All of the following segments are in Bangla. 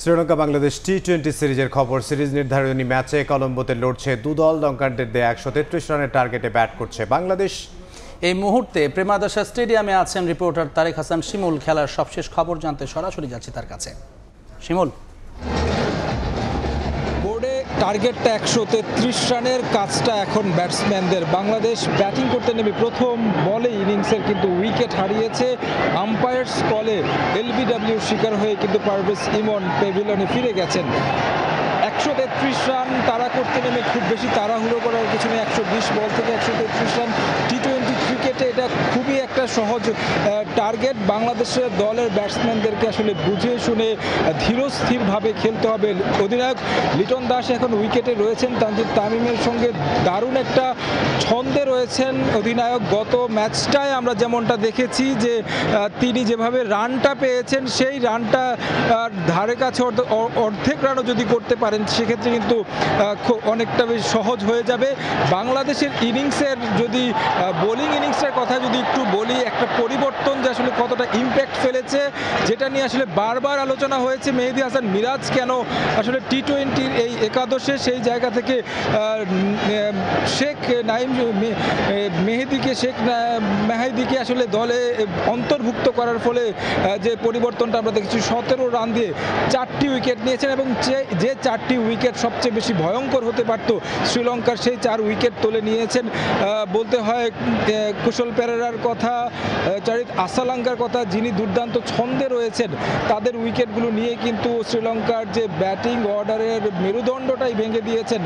শ্রীলঙ্কা বাংলাদেশ টি-20 সিরিজের খবর। সিরিজ নির্ধারণী ম্যাচে কলম্বোতে লড়ছে দুদল। লঙ্কানদের দেয়া 133 রানের টার্গেটে ব্যাট করছে বাংলাদেশ। এই মুহূর্তে প্রেমাদাসা স্টেডিয়ামে আছেন রিপোর্টার তারেক হাসান শিমুল। খেলার সবশেষ খবর জানতে সরাসরি যাচ্ছি তার কাছে। শিমুল, বোর্ডে টার্গেটটা 133 রানের, কাজটা এখন ব্যাটসম্যানদের। বাংলাদেশ ব্যাটিং করতে নেমে প্রথম বলে ইনিংসের কিন্তু উইকেট হারিয়েছে। আম্পায়ার্স কলে এলবিডব্লিউর শিকার হয়ে কিন্তু পারভেজ ইমন প্যাভিলিয়নে ফিরে গেছেন। 133 রান তারা করতে নেমে খুব বেশি তাড়াহুড়ো করার কিছু নেই। 120 বল থেকে 133 রান টি-20 ক্রিকেটে এটা খুবই একটা সহজ টার্গেট। বাংলাদেশের দলের ব্যাটসম্যানদেরকে আসলে বুঝে শুনে ধীরস্থিরভাবে খেলতে হবে। অধিনায়ক লিটন দাস এখন উইকেটে রয়েছেন, তানজিদ তামিমের সঙ্গে দারুণ একটা ছন্দে রয়েছেন অধিনায়ক। গত ম্যাচটায় আমরা যেমনটা দেখেছি যে তিনি যেভাবে রানটা পেয়েছেন সেই রানটা ধারে কাছে অর্ধেক রানও যদি করতে পারেন সেক্ষেত্রে কিন্তু অনেকটা বেশি সহজ হয়ে যাবে। বাংলাদেশের ইনিংসের যদি বোলিং ইনিংসের কথা যদি একটু বলি, একটা পরিবর্তন যে আসলে কতটা ইম্প্যাক্ট ফেলেছে যেটা নিয়ে আসলে বারবার আলোচনা হয়েছে। মেহেদী হাসান মিরাজ কেন আসলে টি-20 এই একাদশে সেই জায়গা থেকে শেখ মেহেদীকে আসলে দলে অন্তর্ভুক্ত করার ফলে যে পরিবর্তনটা আমরা দেখেছি, 17 রান দিয়ে 4টি উইকেট নিয়েছেন এবং যে 4টি উইকেট সবচেয়ে বেশি ভয়ঙ্কর হতে পারত শ্রীলঙ্কার সেই 4 উইকেট তুলে নিয়েছেন। বলতে হয় কুশল পেরেরার কথা, চারিত আসালাঙ্কার কথা, যিনি দুর্দান্ত ছন্দে রয়েছেন। তাদের উইকেটগুলো নিয়ে কিন্তু শ্রীলঙ্কার যে ব্যাটিং অর্ডারের মেরুদণ্ডটাই ভেঙে দিয়েছেন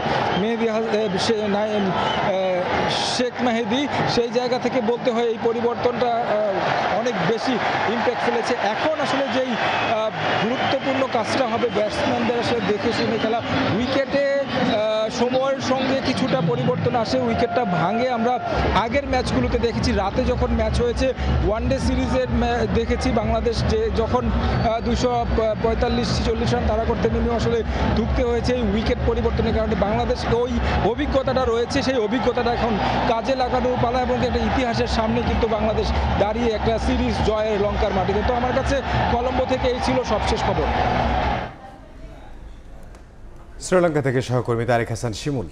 শেখ মেহেদী। সেই জায়গা থেকে বলতে হয় এই পরিবর্তনটা অনেক বেশি ইম্প্যাক্ট ফেলেছে। এখন আসলে যেই গুরুত্বপূর্ণ কাজটা হবে ব্যাটসম্যানদের আসলে দেখে শুনে খেলা। উইকেটে সময়ের সঙ্গে কিছুটা পরিবর্তন আসে, উইকেটটা ভাঙে। আমরা আগের ম্যাচগুলোতে দেখেছি, রাতে যখন ম্যাচ হয়েছে ওয়ানডে সিরিজের দেখেছি বাংলাদেশ যে যখন 245-40 রান তারা করতে নেমে আসলে ধুঁকতে হয়েছে এই উইকেট পরিবর্তনের কারণে। বাংলাদেশ ওই অভিজ্ঞতাটা রয়েছে, সেই অভিজ্ঞতাটা এখন কাজে লাগানোর পালা এবং একটা ইতিহাসের সামনে কিন্তু বাংলাদেশ দাঁড়িয়ে একটা সিরিজ জয়ের লঙ্কার মাটিতে। তো আমার কাছে কলম্বো থেকে এই ছিল সবশেষ খবর। শ্রীলঙ্কা থেকে সহকর্মী তারেক হাসান শিমুল।